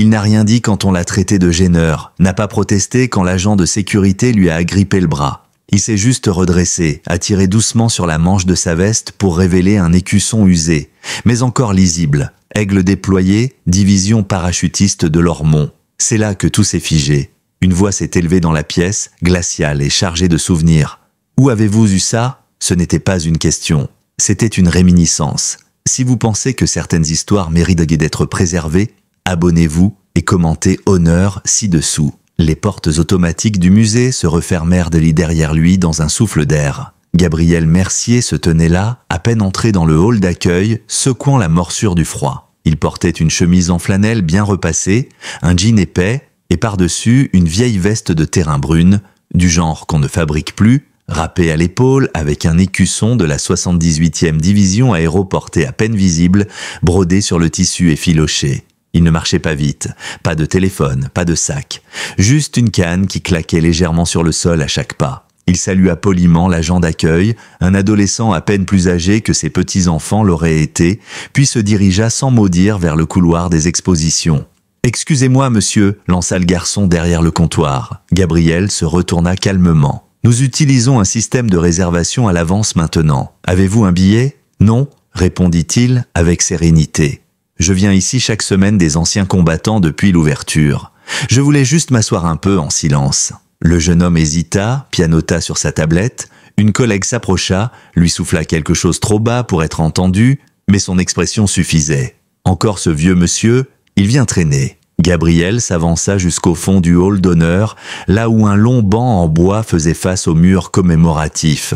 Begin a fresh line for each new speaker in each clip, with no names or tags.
Il n'a rien dit quand on l'a traité de gêneur, n'a pas protesté quand l'agent de sécurité lui a agrippé le bras. Il s'est juste redressé, a tiré doucement sur la manche de sa veste pour révéler un écusson usé, mais encore lisible. Aigle déployé, division parachutiste de l'Ormont. C'est là que tout s'est figé. Une voix s'est élevée dans la pièce, glaciale et chargée de souvenirs. Où avez-vous eu ça? Ce n'était pas une question. C'était une réminiscence. Si vous pensez que certaines histoires méritent d'être préservées, abonnez-vous et commentez honneur ci-dessous. Les portes automatiques du musée se refermèrent derrière lui dans un souffle d'air. Gabriel Mercier se tenait là, à peine entré dans le hall d'accueil, secouant la morsure du froid. Il portait une chemise en flanelle bien repassée, un jean épais, et par-dessus une vieille veste de terrain brune, du genre qu'on ne fabrique plus, râpée à l'épaule avec un écusson de la 78e division aéroportée à peine visible, brodé sur le tissu effiloché. Il ne marchait pas vite, pas de téléphone, pas de sac, juste une canne qui claquait légèrement sur le sol à chaque pas. Il salua poliment l'agent d'accueil, un adolescent à peine plus âgé que ses petits-enfants l'auraient été, puis se dirigea sans mot dire vers le couloir des expositions. « Excusez-moi, monsieur », lança le garçon derrière le comptoir. Gabriel se retourna calmement. « Nous utilisons un système de réservation à l'avance maintenant. Avez-vous un billet ?»« Non », répondit-il avec sérénité. « Je viens ici chaque semaine des anciens combattants depuis l'ouverture. Je voulais juste m'asseoir un peu en silence. » Le jeune homme hésita, pianota sur sa tablette. Une collègue s'approcha, lui souffla quelque chose trop bas pour être entendu, mais son expression suffisait. Encore ce vieux monsieur, il vient traîner. Gabriel s'avança jusqu'au fond du hall d'honneur, là où un long banc en bois faisait face au mur commémoratif.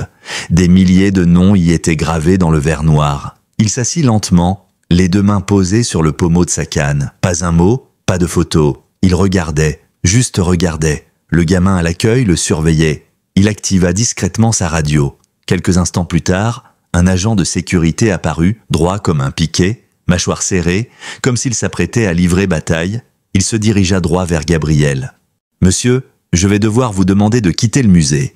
Des milliers de noms y étaient gravés dans le verre noir. Il s'assit lentement, les deux mains posées sur le pommeau de sa canne. Pas un mot, pas de photo. Il regardait, juste regardait. Le gamin à l'accueil le surveillait. Il activa discrètement sa radio. Quelques instants plus tard, un agent de sécurité apparut, droit comme un piquet, mâchoire serrée, comme s'il s'apprêtait à livrer bataille. Il se dirigea droit vers Gabriel. « Monsieur, je vais devoir vous demander de quitter le musée. »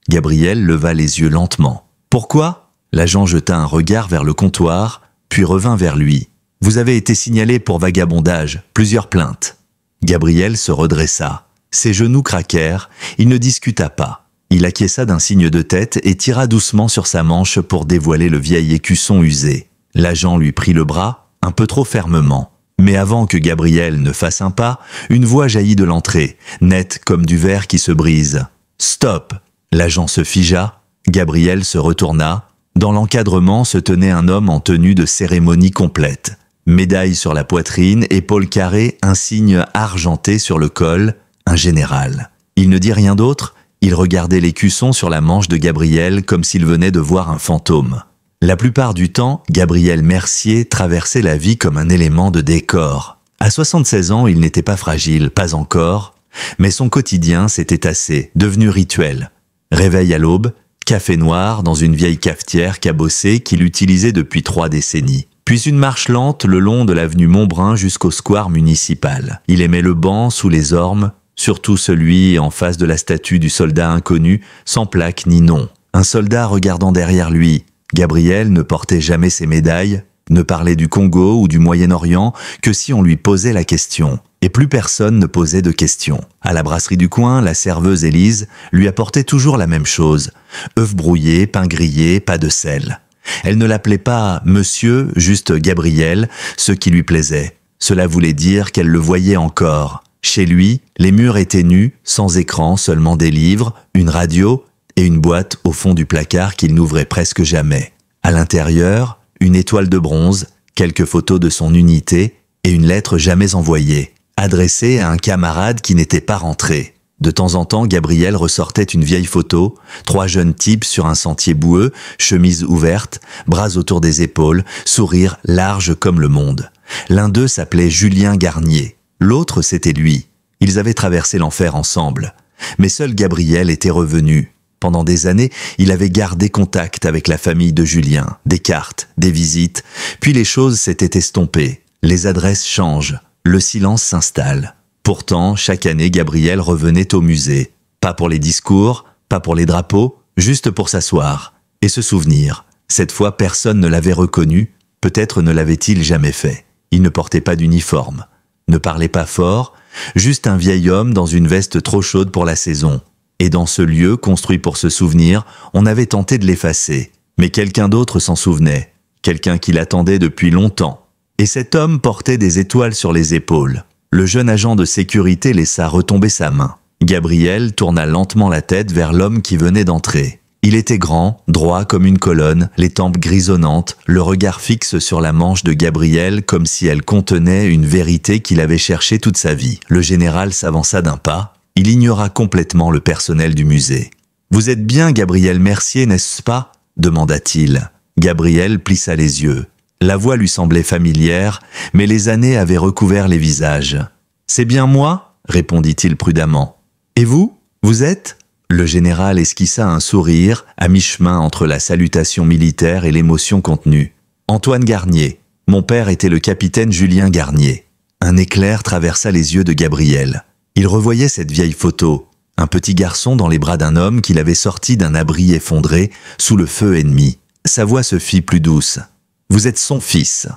Gabriel leva les yeux lentement. « Pourquoi ?» L'agent jeta un regard vers le comptoir, puis revint vers lui. « Vous avez été signalé pour vagabondage, plusieurs plaintes. » Gabriel se redressa. Ses genoux craquèrent, il ne discuta pas. Il acquiesça d'un signe de tête et tira doucement sur sa manche pour dévoiler le vieil écusson usé. L'agent lui prit le bras, un peu trop fermement. Mais avant que Gabriel ne fasse un pas, une voix jaillit de l'entrée, nette comme du verre qui se brise. « Stop !» L'agent se figea, Gabriel se retourna. Dans l'encadrement se tenait un homme en tenue de cérémonie complète. Médaille sur la poitrine, épaules carrées, un signe argenté sur le col, un général. Il ne dit rien d'autre, il regardait l'écusson sur la manche de Gabriel comme s'il venait de voir un fantôme. La plupart du temps, Gabriel Mercier traversait la vie comme un élément de décor. À 76 ans, il n'était pas fragile, pas encore, mais son quotidien s'était tassé, devenu rituel. Réveil à l'aube, café noir dans une vieille cafetière cabossée qu'il utilisait depuis 3 décennies. Puis une marche lente le long de l'avenue Montbrun jusqu'au square municipal. Il aimait le banc sous les ormes, surtout celui en face de la statue du soldat inconnu, sans plaque ni nom. Un soldat regardant derrière lui. Gabriel ne portait jamais ses médailles, ne parlait du Congo ou du Moyen-Orient que si on lui posait la question. Et plus personne ne posait de questions. À la brasserie du coin, la serveuse Élise lui apportait toujours la même chose. Œufs brouillés, pain grillé, pas de sel. Elle ne l'appelait pas « monsieur », juste Gabriel, ce qui lui plaisait. Cela voulait dire qu'elle le voyait encore. Chez lui, les murs étaient nus, sans écran, seulement des livres, une radio et une boîte au fond du placard qu'il n'ouvrait presque jamais. À l'intérieur, une étoile de bronze, quelques photos de son unité et une lettre jamais envoyée, adressée à un camarade qui n'était pas rentré. De temps en temps, Gabriel ressortait une vieille photo, 3 jeunes types sur un sentier boueux, chemise ouverte, bras autour des épaules, sourire large comme le monde. L'un d'eux s'appelait Julien Garnier. L'autre, c'était lui. Ils avaient traversé l'enfer ensemble. Mais seul Gabriel était revenu. Pendant des années, il avait gardé contact avec la famille de Julien, des cartes, des visites, puis les choses s'étaient estompées. Les adresses changent, le silence s'installe. Pourtant, chaque année, Gabriel revenait au musée. Pas pour les discours, pas pour les drapeaux, juste pour s'asseoir et se souvenir. Cette fois, personne ne l'avait reconnu, peut-être ne l'avait-il jamais fait. Il ne portait pas d'uniforme. ne parlait pas fort, juste un vieil homme dans une veste trop chaude pour la saison. Et dans ce lieu, construit pour se souvenir, on avait tenté de l'effacer. Mais quelqu'un d'autre s'en souvenait, quelqu'un qui l'attendait depuis longtemps. Et cet homme portait des étoiles sur les épaules. Le jeune agent de sécurité laissa retomber sa main. Gabriel tourna lentement la tête vers l'homme qui venait d'entrer. Il était grand, droit comme une colonne, les tempes grisonnantes, le regard fixe sur la manche de Gabriel comme si elle contenait une vérité qu'il avait cherchée toute sa vie. Le général s'avança d'un pas. Il ignora complètement le personnel du musée. « Vous êtes bien Gabriel Mercier, n'est-ce pas ?» demanda-t-il. Gabriel plissa les yeux. La voix lui semblait familière, mais les années avaient recouvert les visages. « C'est bien moi ?» répondit-il prudemment. « Et vous ? Vous êtes ?» Le général esquissa un sourire, à mi-chemin entre la salutation militaire et l'émotion contenue. « Antoine Garnier. Mon père était le capitaine Julien Garnier. » Un éclair traversa les yeux de Gabriel. Il revoyait cette vieille photo, un petit garçon dans les bras d'un homme qu'il avait sorti d'un abri effondré sous le feu ennemi. Sa voix se fit plus douce. « Vous êtes son fils. »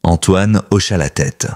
Antoine hocha la tête.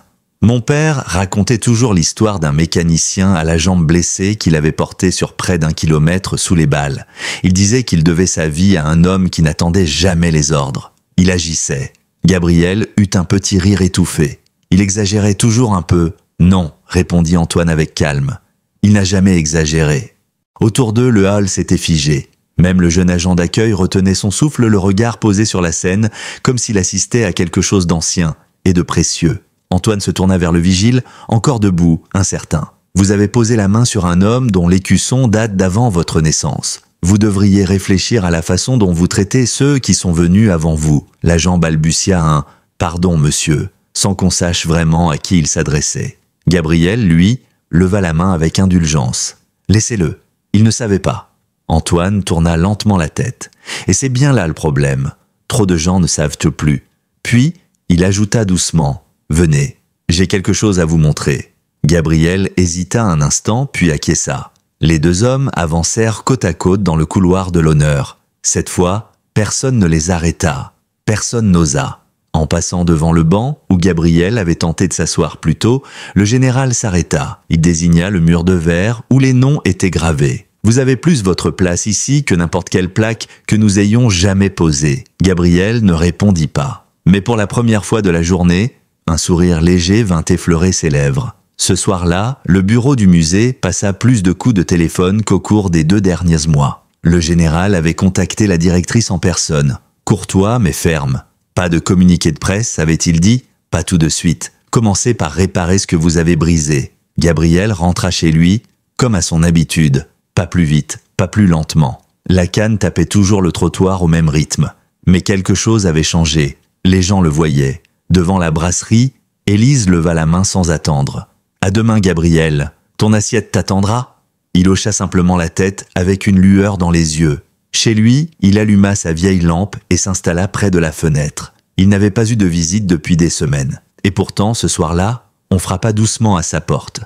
Mon père racontait toujours l'histoire d'un mécanicien à la jambe blessée qu'il avait porté sur près d'1 kilomètre sous les balles. Il disait qu'il devait sa vie à un homme qui n'attendait jamais les ordres. Il agissait. Gabriel eut un petit rire étouffé. Il exagérait toujours un peu. Non, répondit Antoine avec calme. Il n'a jamais exagéré. Autour d'eux, le hall s'était figé. Même le jeune agent d'accueil retenait son souffle, le regard posé sur la scène, comme s'il assistait à quelque chose d'ancien et de précieux. Antoine se tourna vers le vigile, encore debout, incertain. Vous avez posé la main sur un homme dont l'écusson date d'avant votre naissance. Vous devriez réfléchir à la façon dont vous traitez ceux qui sont venus avant vous. L'agent balbutia un « Pardon, monsieur », sans qu'on sache vraiment à qui il s'adressait. Gabriel, lui, leva la main avec indulgence. « Laissez-le, il ne savait pas. » Antoine tourna lentement la tête. Et c'est bien là le problème. Trop de gens ne savent plus. Puis, il ajouta doucement. Venez, j'ai quelque chose à vous montrer. Gabriel hésita un instant, puis acquiesça. Les deux hommes avancèrent côte à côte dans le couloir de l'honneur. Cette fois, personne ne les arrêta. Personne n'osa. En passant devant le banc, où Gabriel avait tenté de s'asseoir plus tôt, le général s'arrêta. Il désigna le mur de verre où les noms étaient gravés. Vous avez plus votre place ici que n'importe quelle plaque que nous ayons jamais posée. Gabriel ne répondit pas. Mais pour la première fois de la journée, un sourire léger vint effleurer ses lèvres. Ce soir-là, le bureau du musée passa plus de coups de téléphone qu'au cours des 2 derniers mois. Le général avait contacté la directrice en personne. Courtois mais ferme. Pas de communiqué de presse, avait-il dit. Pas tout de suite. Commencez par réparer ce que vous avez brisé. Gabriel rentra chez lui, comme à son habitude. Pas plus vite, pas plus lentement. La canne tapait toujours le trottoir au même rythme. Mais quelque chose avait changé. Les gens le voyaient. Devant la brasserie, Élise leva la main sans attendre. « À demain, Gabriel. Ton assiette t'attendra ?» Il hocha simplement la tête avec une lueur dans les yeux. Chez lui, il alluma sa vieille lampe et s'installa près de la fenêtre. Il n'avait pas eu de visite depuis des semaines. Et pourtant, ce soir-là, on frappa doucement à sa porte.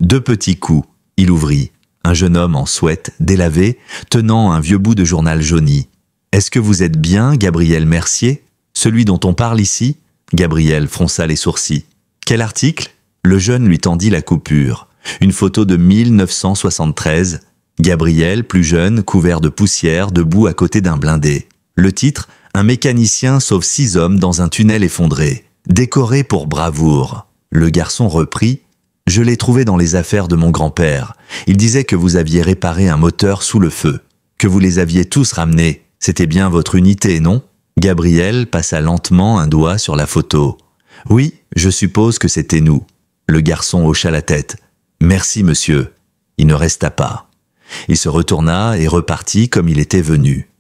2 petits coups. Il ouvrit. Un jeune homme en sweat, délavé, tenant un vieux bout de journal jauni. « Est-ce que vous êtes bien, Gabriel Mercier? Celui dont on parle ici ?» Gabriel fronça les sourcils. « Quel article ?» Le jeune lui tendit la coupure. Une photo de 1973. Gabriel, plus jeune, couvert de poussière, debout à côté d'un blindé. Le titre, un mécanicien sauve 6 hommes dans un tunnel effondré. Décoré pour bravoure. Le garçon reprit. « Je l'ai trouvé dans les affaires de mon grand-père. Il disait que vous aviez réparé un moteur sous le feu. Que vous les aviez tous ramenés. C'était bien votre unité, non ?» Gabriel passa lentement un doigt sur la photo. « Oui, je suppose que c'était nous. » Le garçon hocha la tête. « Merci, monsieur. » Il ne resta pas. Il se retourna et repartit comme il était venu.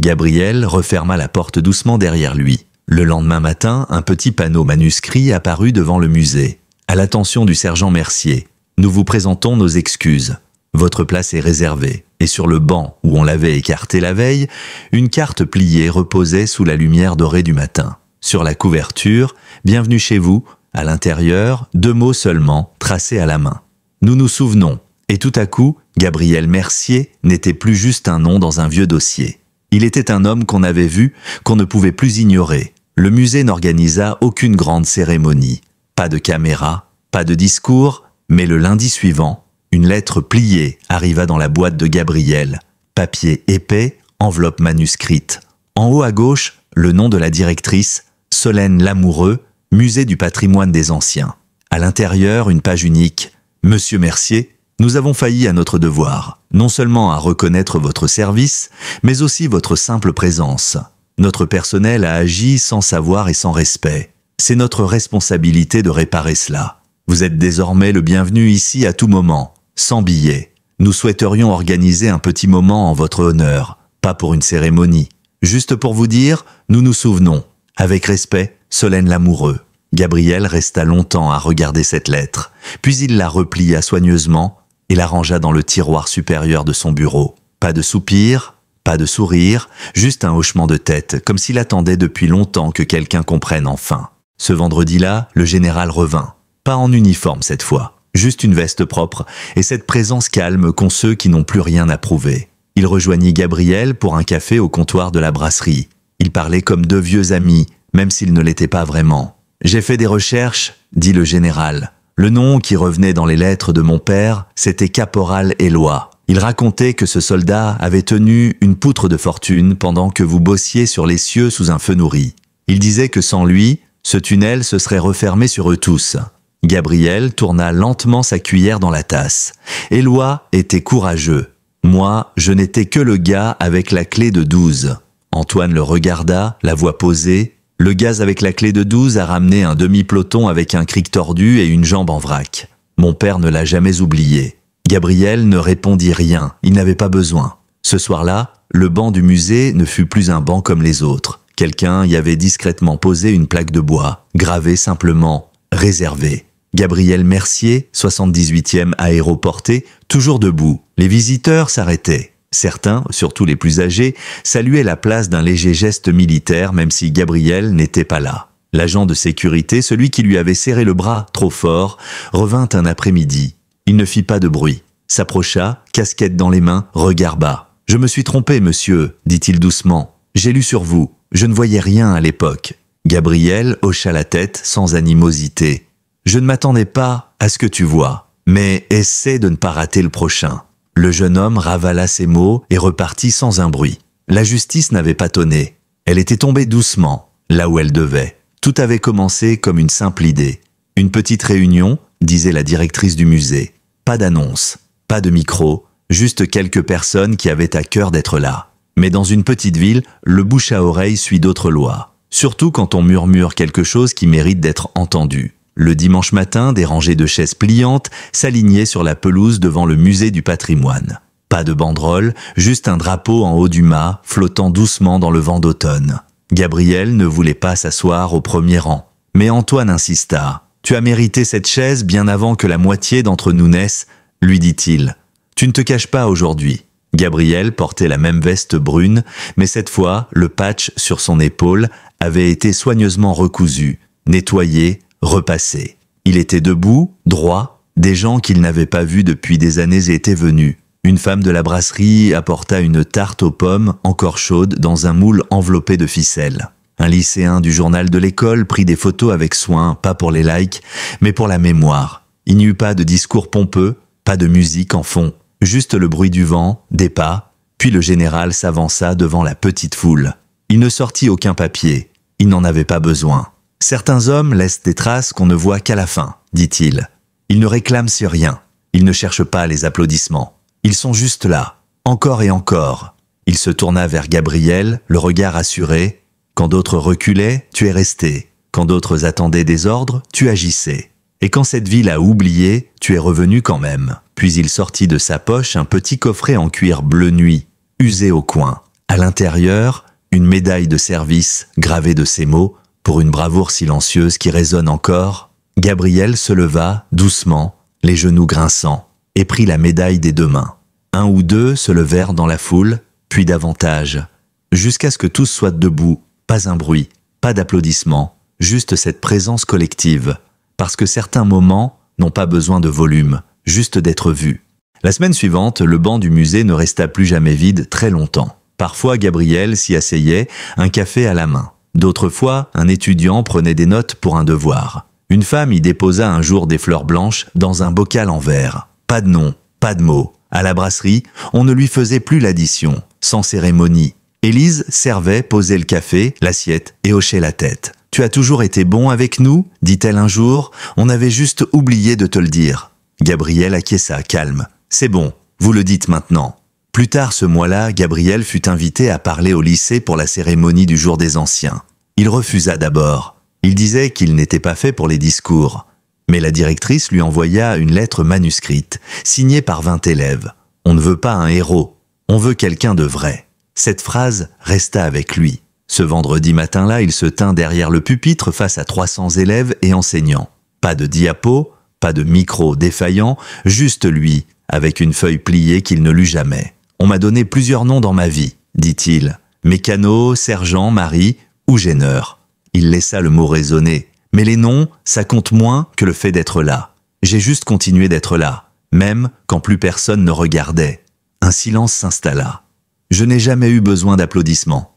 Gabriel referma la porte doucement derrière lui. Le lendemain matin, un petit panneau manuscrit apparut devant le musée. « À l'attention du sergent Mercier, nous vous présentons nos excuses. Votre place est réservée. » Et sur le banc où on l'avait écarté la veille, une carte pliée reposait sous la lumière dorée du matin. Sur la couverture, « Bienvenue chez vous », à l'intérieur, 2 mots seulement, tracés à la main. Nous nous souvenons. Et tout à coup, Gabriel Mercier n'était plus juste un nom dans un vieux dossier. Il était un homme qu'on avait vu, qu'on ne pouvait plus ignorer. Le musée n'organisa aucune grande cérémonie. Pas de caméra, Pas de discours, mais le lundi suivant, une lettre pliée arriva dans la boîte de Gabriel. Papier épais, enveloppe manuscrite. En haut à gauche, le nom de la directrice, Solène Lamoureux, Musée du patrimoine des anciens. À l'intérieur, une page unique. Monsieur Mercier, nous avons failli à notre devoir, non seulement à reconnaître votre service, mais aussi votre simple présence. Notre personnel a agi sans savoir et sans respect. C'est notre responsabilité de réparer cela. Vous êtes désormais le bienvenu ici à tout moment, sans billet. Nous souhaiterions organiser un petit moment en votre honneur, pas pour une cérémonie. Juste pour vous dire, nous nous souvenons. Avec respect, Solène Lamoureux. Gabriel resta longtemps à regarder cette lettre, puis il la replia soigneusement et la rangea dans le tiroir supérieur de son bureau. Pas de soupir, pas de sourire, juste un hochement de tête, comme s'il attendait depuis longtemps que quelqu'un comprenne enfin. Ce vendredi-là, le général revint. Pas en uniforme cette fois, juste une veste propre et cette présence calme qu'ont ceux qui n'ont plus rien à prouver. Il rejoignit Gabriel pour un café au comptoir de la brasserie. Ils parlaient comme deux vieux amis, même s'ils ne l'étaient pas vraiment. « J'ai fait des recherches », dit le général. Le nom qui revenait dans les lettres de mon père, c'était Caporal Éloi. Il racontait que ce soldat avait tenu une poutre de fortune pendant que vous bossiez sur les cieux sous un feu nourri. Il disait que sans lui, ce tunnel se serait refermé sur eux tous. Gabriel tourna lentement sa cuillère dans la tasse. Éloi était courageux. Moi, je n'étais que le gars avec la clé de 12. Antoine le regarda, la voix posée. Le gaz avec la clé de 12 a ramené un demi-peloton avec un cric tordu et une jambe en vrac. Mon père ne l'a jamais oublié. Gabriel ne répondit rien, il n'avait pas besoin. Ce soir-là, le banc du musée ne fut plus un banc comme les autres. Quelqu'un y avait discrètement posé une plaque de bois, gravée simplement « Réservé ». Gabriel Mercier, 78e aéroporté, toujours debout. Les visiteurs s'arrêtaient. Certains, surtout les plus âgés, saluaient la place d'un léger geste militaire même si Gabriel n'était pas là. L'agent de sécurité, celui qui lui avait serré le bras trop fort, revint un après-midi. Il ne fit pas de bruit. S'approcha, casquette dans les mains, regard bas. « Je me suis trompé, monsieur », dit-il doucement. « J'ai lu sur vous. Je ne voyais rien à l'époque. » Gabriel hocha la tête sans animosité. « Je ne m'attendais pas à ce que tu vois, mais essaie de ne pas rater le prochain. » Le jeune homme ravala ses mots et repartit sans un bruit. La justice n'avait pas tonné. Elle était tombée doucement, là où elle devait. Tout avait commencé comme une simple idée. Une petite réunion, disait la directrice du musée. Pas d'annonce, pas de micro, juste quelques personnes qui avaient à cœur d'être là. Mais dans une petite ville, le bouche à oreille suit d'autres lois. Surtout quand on murmure quelque chose qui mérite d'être entendu. Le dimanche matin, des rangées de chaises pliantes s'alignaient sur la pelouse devant le musée du patrimoine. Pas de banderole, juste un drapeau en haut du mât, flottant doucement dans le vent d'automne. Gabriel ne voulait pas s'asseoir au premier rang. Mais Antoine insista. « Tu as mérité cette chaise bien avant que la moitié d'entre nous naissent, » lui dit-il. « Tu ne te caches pas aujourd'hui. » Gabriel portait la même veste brune, mais cette fois, le patch sur son épaule avait été soigneusement recousu, nettoyé, repassé. Il était debout, droit, des gens qu'il n'avait pas vus depuis des années étaient venus. Une femme de la brasserie apporta une tarte aux pommes encore chaude dans un moule enveloppé de ficelle. Un lycéen du journal de l'école prit des photos avec soin, pas pour les likes, mais pour la mémoire. Il n'y eut pas de discours pompeux, pas de musique en fond, juste le bruit du vent, des pas, puis le général s'avança devant la petite foule. Il ne sortit aucun papier, il n'en avait pas besoin. « Certains hommes laissent des traces qu'on ne voit qu'à la fin, dit-il. Ils ne réclament sur rien, ils ne cherchent pas les applaudissements. Ils sont juste là, encore et encore. » Il se tourna vers Gabriel, le regard assuré. « Quand d'autres reculaient, tu es resté. Quand d'autres attendaient des ordres, tu agissais. Et quand cette ville a oublié, tu es revenu quand même. » Puis il sortit de sa poche un petit coffret en cuir bleu nuit, usé au coin. À l'intérieur, une médaille de service gravée de ces mots, pour une bravoure silencieuse qui résonne encore. Gabriel se leva, doucement, les genoux grinçants, et prit la médaille des deux mains. Un ou deux se levèrent dans la foule, puis davantage, jusqu'à ce que tous soient debout, pas un bruit, pas d'applaudissements, juste cette présence collective, parce que certains moments n'ont pas besoin de volume, juste d'être vus. La semaine suivante, le banc du musée ne resta plus jamais vide très longtemps. Parfois, Gabriel s'y asseyait, un café à la main. D'autres fois, un étudiant prenait des notes pour un devoir. Une femme y déposa un jour des fleurs blanches dans un bocal en verre. Pas de nom, pas de mots. À la brasserie, on ne lui faisait plus l'addition, sans cérémonie. Élise servait, posait le café, l'assiette et hochait la tête. « Tu as toujours été bon avec nous ?» dit-elle un jour. « On avait juste oublié de te le dire. » Gabriel acquiesça, calme. « C'est bon, vous le dites maintenant. » Plus tard ce mois-là, Gabriel fut invité à parler au lycée pour la cérémonie du jour des anciens. Il refusa d'abord. Il disait qu'il n'était pas fait pour les discours. Mais la directrice lui envoya une lettre manuscrite, signée par 20 élèves. « On ne veut pas un héros, on veut quelqu'un de vrai. » Cette phrase resta avec lui. Ce vendredi matin-là, il se tint derrière le pupitre face à 300 élèves et enseignants. Pas de diapo, pas de micro défaillant, juste lui, avec une feuille pliée qu'il ne lut jamais. « On m'a donné plusieurs noms dans ma vie, dit-il. Mécano, sergent, Marie ou gêneur. » Il laissa le mot résonner. « Mais les noms, ça compte moins que le fait d'être là. J'ai juste continué d'être là, même quand plus personne ne regardait. » Un silence s'installa. Je n'ai jamais eu besoin d'applaudissements.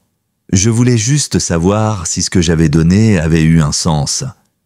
Je voulais juste savoir si ce que j'avais donné avait eu un sens.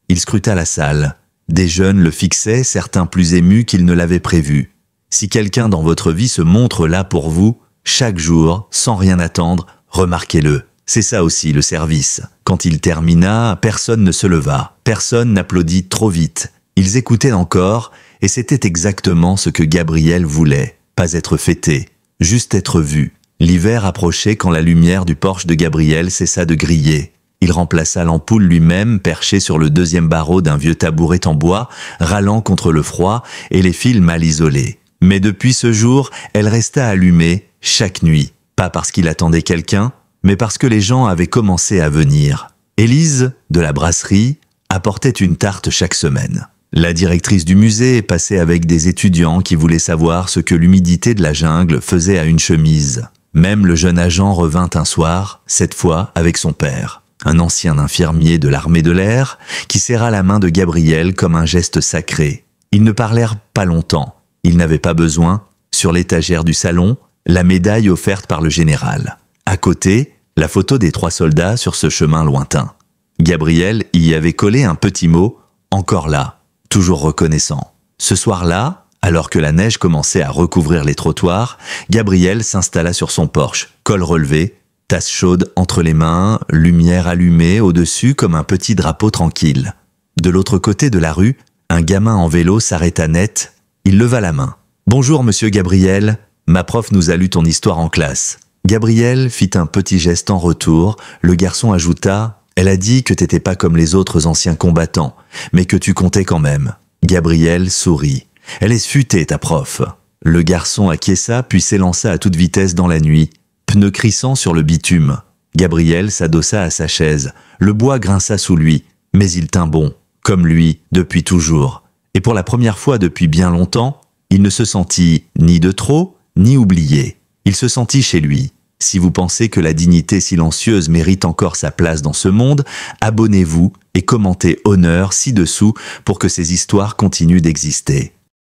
Il scruta la salle. Des jeunes le fixaient, certains plus émus qu'ils ne l'avaient prévu. Si quelqu'un dans votre vie se montre là pour vous, chaque jour, sans rien attendre, remarquez-le. C'est ça aussi le service. Quand il termina, personne ne se leva, personne n'applaudit trop vite. Ils écoutaient encore, et c'était exactement ce que Gabriel voulait. Pas être fêté, juste être vu. L'hiver approchait quand la lumière du porche de Gabriel cessa de griller. Il remplaça l'ampoule lui-même, perché sur le deuxième barreau d'un vieux tabouret en bois, râlant contre le froid et les fils mal isolés. Mais depuis ce jour, elle resta allumée chaque nuit. Pas parce qu'il attendait quelqu'un, mais parce que les gens avaient commencé à venir. Élise, de la brasserie, apportait une tarte chaque semaine. La directrice du musée passait avec des étudiants qui voulaient savoir ce que l'humidité de la jungle faisait à une chemise. Même le jeune agent revint un soir, cette fois avec son père, un ancien infirmier de l'armée de l'air, qui serra la main de Gabriel comme un geste sacré. Ils ne parlèrent pas longtemps. Ils n'avaient pas besoin. Sur l'étagère du salon, la médaille offerte par le général. À côté, la photo des 3 soldats sur ce chemin lointain. Gabriel y avait collé un petit mot, encore là, toujours reconnaissant. Ce soir-là, alors que la neige commençait à recouvrir les trottoirs, Gabriel s'installa sur son porche, col relevé, tasse chaude entre les mains, lumière allumée au-dessus comme un petit drapeau tranquille. De l'autre côté de la rue, un gamin en vélo s'arrêta net. Il leva la main. « Bonjour, monsieur Gabriel, ma prof nous a lu ton histoire en classe. » Gabriel fit un petit geste en retour. Le garçon ajouta « Elle a dit que t'étais pas comme les autres anciens combattants, mais que tu comptais quand même. » Gabriel sourit. « Elle est futée, ta prof. » Le garçon acquiesça puis s'élança à toute vitesse dans la nuit, pneus crissant sur le bitume. Gabriel s'adossa à sa chaise. Le bois grinça sous lui, mais il tint bon, comme lui, depuis toujours. Et pour la première fois depuis bien longtemps, il ne se sentit ni de trop, ni oublié. Il se sentit chez lui. Si vous pensez que la dignité silencieuse mérite encore sa place dans ce monde, abonnez-vous et commentez honneur ci-dessous pour que ces histoires continuent d'exister.